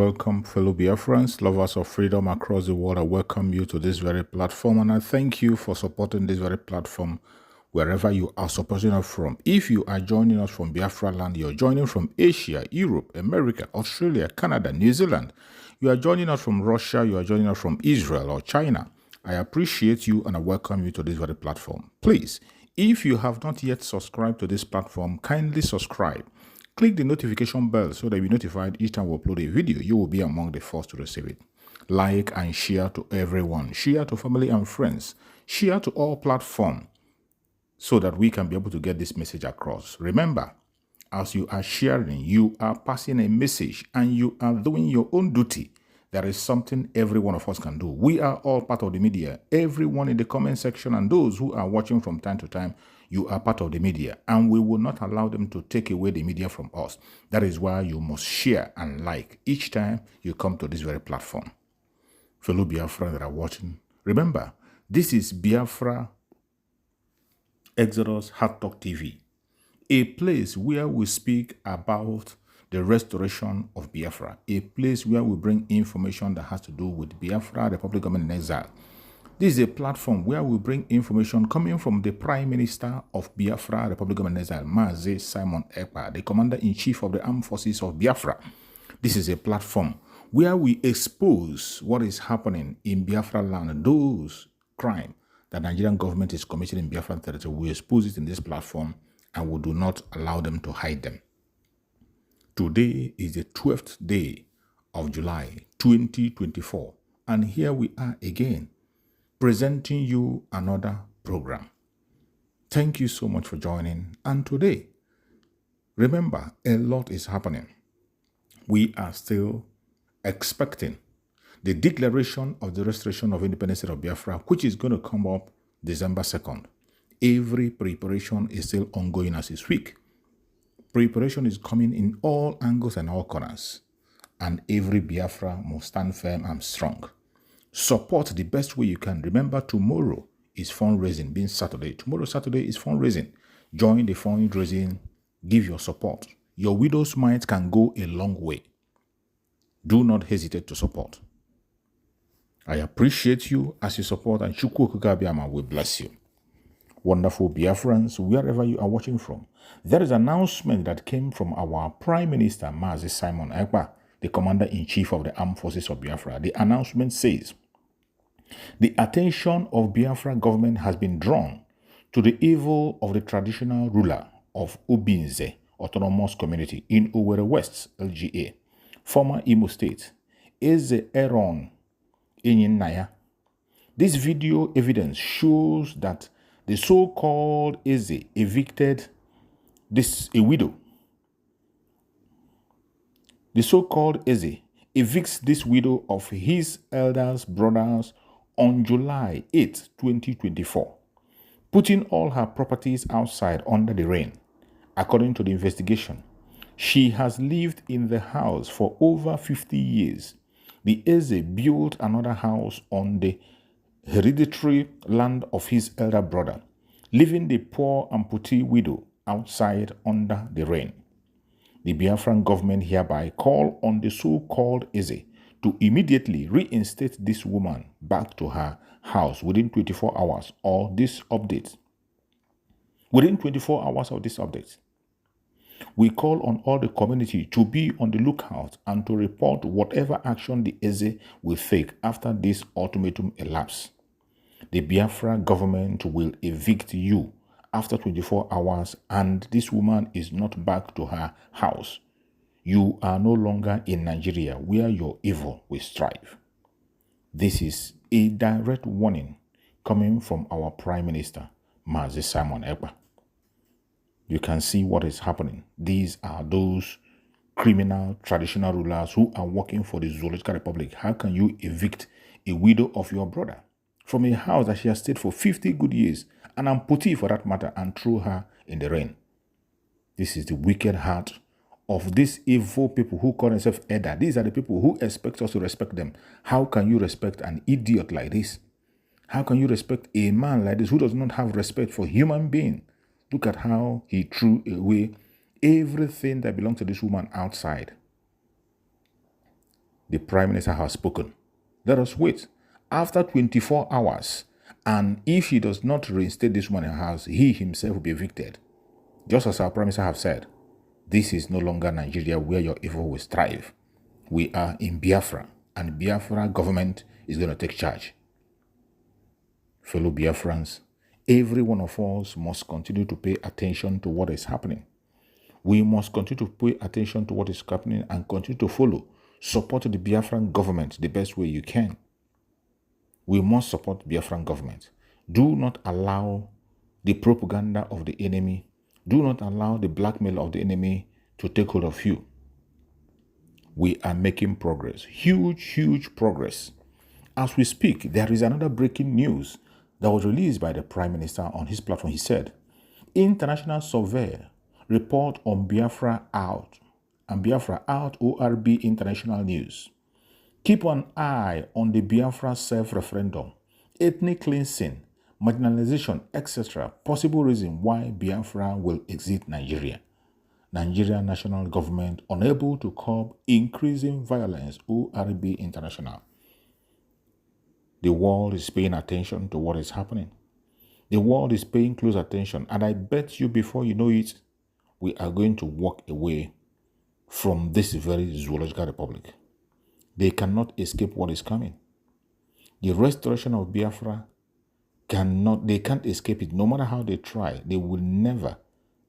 welcome, fellow Biafrans, lovers of freedom across the world. I welcome you to this very platform, and I thank you for supporting this very platform wherever you are supporting us from. If you are joining us from Biafra land, you're joining from Asia, Europe, America, Australia, Canada, New Zealand. You are joining us from Russia, you are joining us from Israel or China. I appreciate you and I welcome you to this very platform. Please, if you have not yet subscribed to this platform, kindly subscribe. Click the notification bell so that you'll be notified each time we upload a video. You will be among the first to receive it. Like and share to everyone. Share to family and friends. Share to all platforms so that we can be able to get this message across. Remember, as you are sharing, you are passing a message and you are doing your own duty. There is something every one of us can do. We are all part of the media. Everyone in the comment section and those who are watching from time to time, you are part of the media, and we will not allow them to take away the media from us. That is why you must share and like each time you come to this very platform. Fellow Biafra that are watching, remember, this is Biafra Exodus Hard Talk TV, a place where we speak about the restoration of Biafra, a place where we bring information that has to do with Biafra, Republic Government in Exile. This is a platform where we bring information coming from the Prime Minister of Biafra, Republic of Exile, Mazi Simon Ekpa, the Commander-in-Chief of the Armed Forces of Biafra. This is a platform where we expose what is happening in Biafra land, those crimes that the Nigerian government is committing in Biafra territory. We expose it in this platform and we do not allow them to hide them. Today is the 12th day of July 2024, and here we are again, presenting you another program. Thank you so much for joining. And today, remember, a lot is happening. We are still expecting the declaration of the restoration of independence of Biafra, which is going to come up December 2nd. Every preparation is still ongoing as we speak. Preparation is coming in all angles and all corners, and every Biafra must stand firm and strong. Support the best way you can. Remember, tomorrow is fundraising, being Saturday. Tomorrow, Saturday, is fundraising. Join the fundraising. Give your support. Your widow's mite can go a long way. Do not hesitate to support. I appreciate you as you support, and Chukwu Kukabiama will bless you. Wonderful Biafrans, wherever you are watching from, there is an announcement that came from our Prime Minister, Mazi Simon Ekpa, the Commander-in-Chief of the Armed Forces of Biafra. The announcement says, the attention of Biafra government has been drawn to the evil of the traditional ruler of Obinze Autonomous Community in Owerri West, LGA, former Imo State, Eze Aaron Enyinnaya. This video evidence shows that the so-called Eze evicted a widow. The so-called Eze evicts this widow of his elders brothers on July 8, 2024, putting all her properties outside under the rain. According to the investigation, she has lived in the house for over 50 years. The Eze built another house on the hereditary land of his elder brother, leaving the poor amputee widow outside under the rain. The Biafran government hereby call on the so-called Eze to immediately reinstate this woman back to her house within 24 hours of this update. Within 24 hours of this update, we call on all the community to be on the lookout and to report whatever action the Eze will take after this ultimatum elapses. The Biafra government will evict you after 24 hours and this woman is not back to her house. You are no longer in Nigeria where your evil will strive. This is a direct warning coming from our Prime Minister, Mazi Simon Ekpa. You can see what is happening. These are those criminal traditional rulers who are working for the Zoological Republic. How can you evict a widow of your brother from a house that she has stayed for 50 good years, an amputee for that matter, and throw her in the rain? This is the wicked heart of these evil people who call themselves Edda. These are the people who expect us to respect them. How can you respect an idiot like this? How can you respect a man like this who does not have respect for human being? Look at how he threw away everything that belonged to this woman outside. The Prime Minister has spoken. Let us wait. After 24 hours, and if he does not reinstate this woman in her house, he himself will be evicted. Just as our Prime Minister have said, this is no longer Nigeria where your evil will thrive. We are in Biafra, and Biafra government is going to take charge. Fellow Biafrans, every one of us must continue to pay attention to what is happening. We must continue to pay attention to what is happening and continue to follow. Support the Biafran government the best way you can. We must support Biafran government. Do not allow the propaganda of the enemy, do not allow the blackmail of the enemy to take hold of you. We are making progress, huge progress. As we speak, there is another breaking news that was released by the Prime Minister on his platform. He said, international survey report on Biafra out, and Biafra out ORB international news. Keep an eye on the Biafra self-referendum, ethnic cleansing, marginalization, etc. Possible reason why Biafra will exit Nigeria. Nigeria national government unable to curb increasing violence, ORB international. The world is paying attention to what is happening. The world is paying close attention, and I bet you before you know it, we are going to walk away from this very zoological republic. They cannot escape what is coming. The restoration of Biafra they can't escape it. No matter how they try, they will never,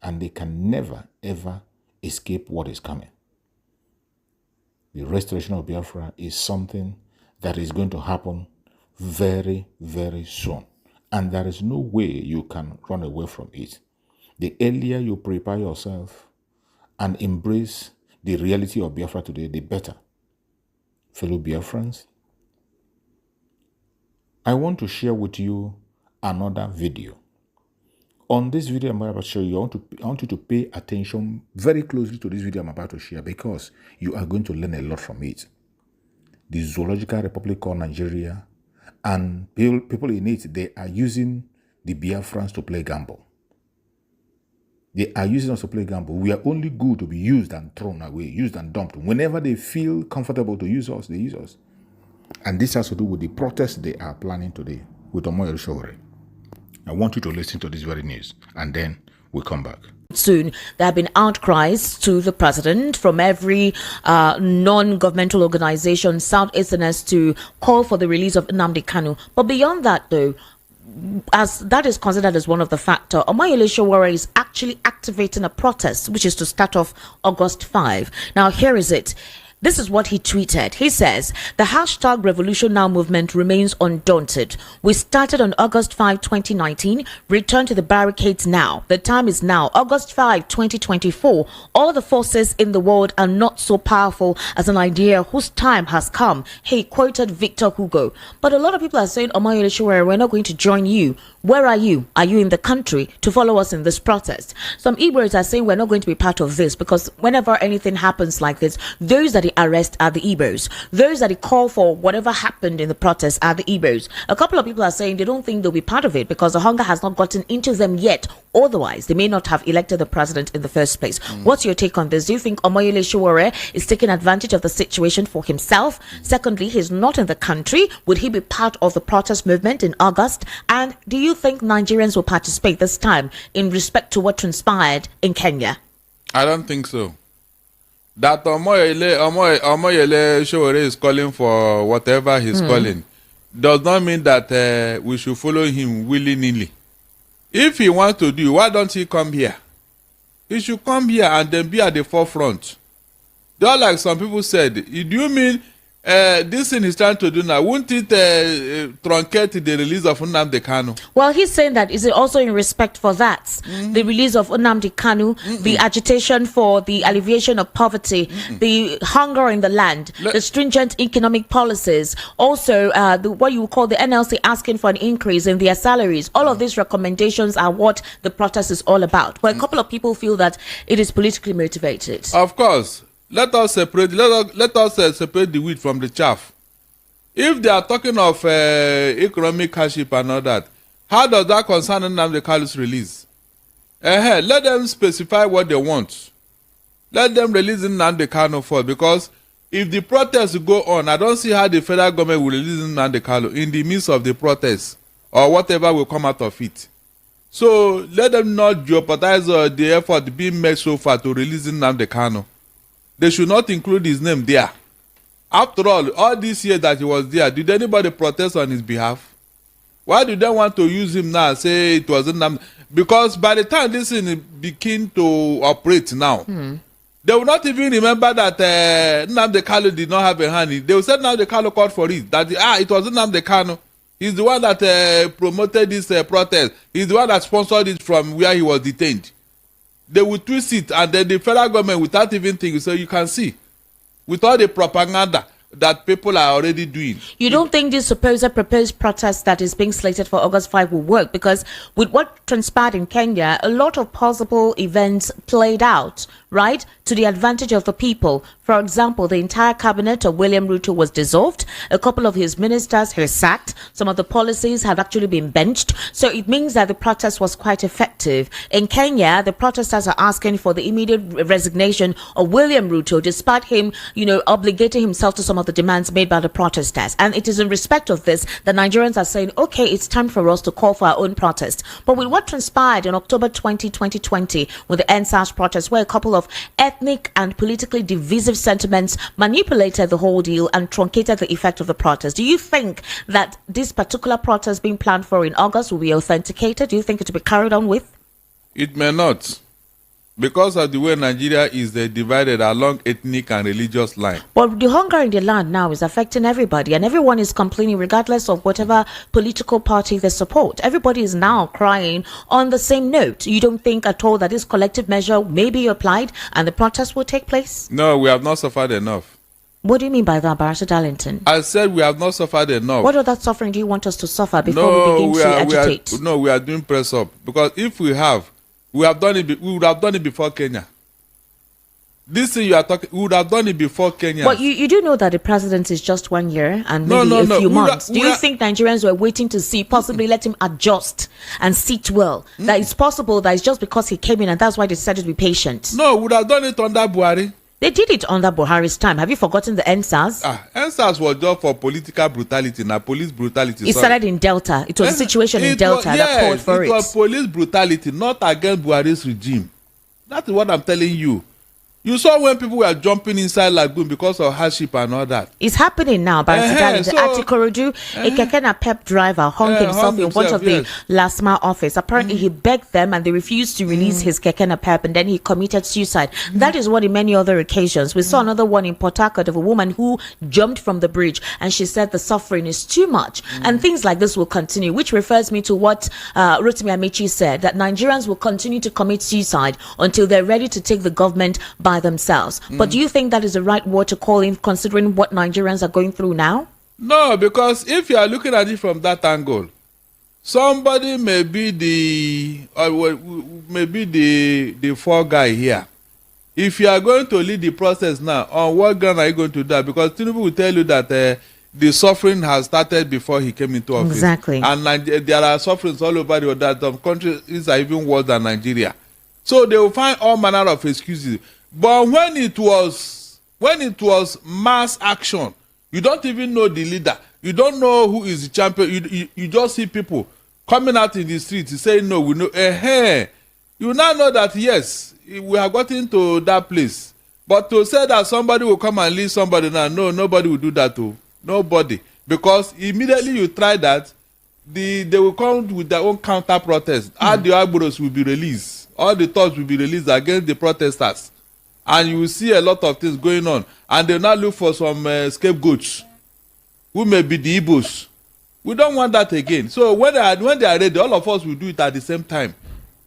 and they can never, ever escape what is coming. The restoration of Biafra is something that is going to happen very soon. And there is no way you can run away from it. The earlier you prepare yourself and embrace the reality of Biafra today, the better. Fellow Biafrans, I want to share with you another video. On this video I'm about to show you, I want you to pay attention very closely to this video I'm about to share, because you are going to learn a lot from it. The zoological republic called Nigeria, and people in it, they are using the Biafrans to play gamble. They are using us to play gamble. We are only good to be used and thrown away, used and dumped. Whenever they feel comfortable to use us, they use us. And this has to do with the protest they are planning today with Omoyele Sowore. I want you to listen to this very news, and then we'll come back. Soon, there have been outcries to the president from every non-governmental organization, Southeasterners, to call for the release of Nnamdi Kanu. But beyond that, though, as that is considered as one of the factors, Omoyele Sowore is actually activating a protest, which is to start off August 5. Now, here is it. This is what he tweeted. He says, the hashtag Revolution Now movement remains undaunted. We started on August 5, 2019. Return to the barricades now. The time is now. August 5, 2024. All the forces in the world are not so powerful as an idea whose time has come. He quoted Victor Hugo. But a lot of people are saying, Omoyele Sowore, we're not going to join you. Where are you? Are you in the country to follow us in this protest? Some Igbos are saying we're not going to be part of this, because whenever anything happens like this, those that arrest are the Igbos. Those that call for whatever happened in the protest are the Igbos. A couple of people are saying they don't think they'll be part of it because the hunger has not gotten into them yet. Otherwise, they may not have elected the president in the first place. What's your take on this? Do you think Omoyele Sowore is taking advantage of the situation for himself? Secondly, he's not in the country. Would he be part of the protest movement in August? And do you think Nigerians will participate this time in respect to what transpired in Kenya? I don't think so. That Omoyele Sowore is calling for whatever he's calling does not mean that we should follow him willy-nilly. If he wants to do, why don't he come here? He should come here and then be at the forefront. Just like some people said, do you mean this thing he's trying to do now, won't it truncate the release of Nnamdi Kanu? Well, he's saying that is it also in respect for that, the release of Nnamdi Kanu, the agitation for the alleviation of poverty, the hunger in the land, the stringent economic policies, also what you call the NLC asking for an increase in their salaries. All of these recommendations are what the protest is all about. But a couple of people feel that it is politically motivated. Of course. Let us separate the wheat from the chaff. If they are talking of economic hardship and all that, how does that concern Nnamdi Kanu's release? Let them specify what they want. Let them release Nnamdi Kanu first, because if the protests go on, I don't see how the federal government will release Nnamdi Kanu in the midst of the protests or whatever will come out of it. So let them not jeopardize the effort being made so far to release Nnamdi Kanu. They should not include his name there. After all these years that he was there, did anybody protest on his behalf? Why do they want to use him now and say it wasn't Nnamdi? Because by the time this thing begin to operate now, they will not even remember that Nnamdi Kanu did not have a hand. They will say Nnamdi Kanu called for it. That it wasn't Nnamdi Kanu. He's the one that promoted this protest. He's the one that sponsored it from where he was detained. They will twist it, and then the federal government, without even thinking, so you can see, with all the propaganda that people are already doing. You don't think this proposed protest that is being slated for August 5 will work? Because with what transpired in Kenya, a lot of possible events played out, right, to the advantage of the people. For example, the entire cabinet of William Ruto was dissolved. A couple of his ministers were sacked. Some of the policies have actually been benched. So it means that the protest was quite effective. In Kenya, the protesters are asking for the immediate resignation of William Ruto, despite him, obligating himself to some of the demands made by the protesters. And it is in respect of this that Nigerians are saying, okay, it's time for us to call for our own protest. But with what transpired in October 2020, with the NSAS protest, where a couple of ethnic and politically divisive sentiments manipulated the whole deal and truncated the effect of the protest, do you think that this particular protest being planned for in August will be authenticated? Do you think it will be carried on with? It may not. Because of the way Nigeria is divided along ethnic and religious line. But the hunger in the land now is affecting everybody, and everyone is complaining regardless of whatever political party they support. Everybody is now crying on the same note. You don't think at all that this collective measure may be applied and the protest will take place? No, we have not suffered enough. What do you mean by that, Barrister Darlington? I said we have not suffered enough. What other suffering do you want us to suffer before we begin to agitate? We are doing press up. Because if we would have done it before Kenya. This thing you are talking, we would have done it before Kenya. But you do know that the president is just 1 year and maybe a few months. Do you think Nigerians were waiting to see, possibly let him adjust and sit well? That it's possible that it's just because he came in and that's why they decided to be patient. No, we would have done it under Buhari. They did it under Buhari's time. Have you forgotten the NSAS? NSAS was just for political brutality, not police brutality. It started in Delta. It was a situation in Delta that called for it. It was police brutality, not against Buhari's regime. That is what I'm telling you. You saw when people were jumping inside Lagoon because of hardship and all that. It's happening now, but at Ikorodu, a Kekena Pep driver hung himself in front of the last mile office. Apparently, he begged them and they refused to release his Kekena Pep, and then he committed suicide. That is what in many other occasions. We saw another one in Port Harcourt of a woman who jumped from the bridge and she said the suffering is too much. And things like this will continue, which refers me to what Rotimi Amechi said, that Nigerians will continue to commit suicide until they're ready to take the government by themselves. But do you think that is the right word to call in, considering what Nigerians are going through now? No, because if you are looking at it from that angle, somebody may be the fall guy here. If you are going to lead the process now, on what ground are you going to do that? Because Tinubu will tell you that the suffering has started before he came into office. Exactly. And there are sufferings all over the world that some countries are even worse than Nigeria. So they will find all manner of excuses. But when it was mass action, you don't even know the leader. You don't know who is the champion. You just see people coming out in the streets saying, no, we know. You now know that, yes, we have gotten to that place. But to say that somebody will come and lead somebody now, no, nobody will do that too. Nobody. Because immediately you try that, they will come with their own counter protest. All the Agboros will be released. All the thoughts will be released against the protesters. And you will see a lot of things going on. And they will now look for some scapegoats who may be the Igbos. We don't want that again. So when they are ready, all of us will do it at the same time.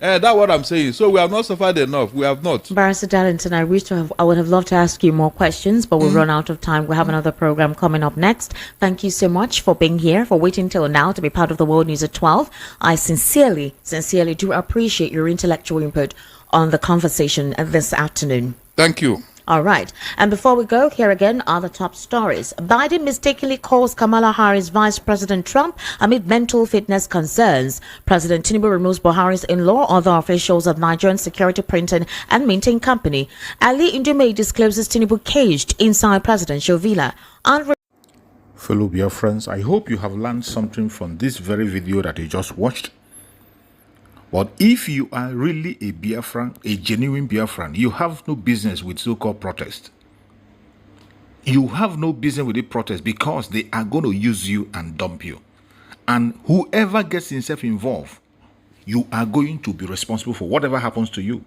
That's what I'm saying. So we have not suffered enough. We have not. Barrister Darlington, I would have loved to ask you more questions, but we'll run out of time. We'll have another program coming up next. Thank you so much for being here, for waiting till now to be part of the World News at 12. I sincerely do appreciate your intellectual input on the conversation this afternoon. Thank you. All right. And before we go, here again are the top stories. Biden mistakenly calls Kamala Harris Vice President Trump amid mental fitness concerns. President Tinubu removes Buhari's in-law, other officials of Nigerian Security Printing and Minting Company. Ali Indume discloses Tinubu caged inside presidential villa. And Fellow Biafrans, I hope you have learned something from this very video that you just watched. But if you are really a Biafran, a genuine Biafran, you have no business with so-called protest. You have no business with the protest because they are going to use you and dump you. And whoever gets himself involved, you are going to be responsible for whatever happens to you.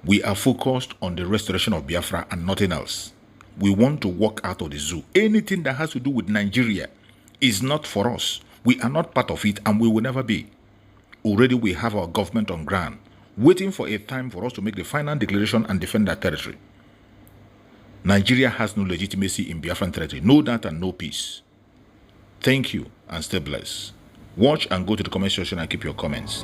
We are focused on the restoration of Biafra and nothing else. We want to walk out of the zoo. Anything that has to do with Nigeria is not for us. We are not part of it and we will never be. Already we have our government on ground, waiting for a time for us to make the final declaration and defend that territory. Nigeria has no legitimacy in Biafran territory. No that and no peace. Thank you and stay blessed. Watch and go to the comment section and keep your comments.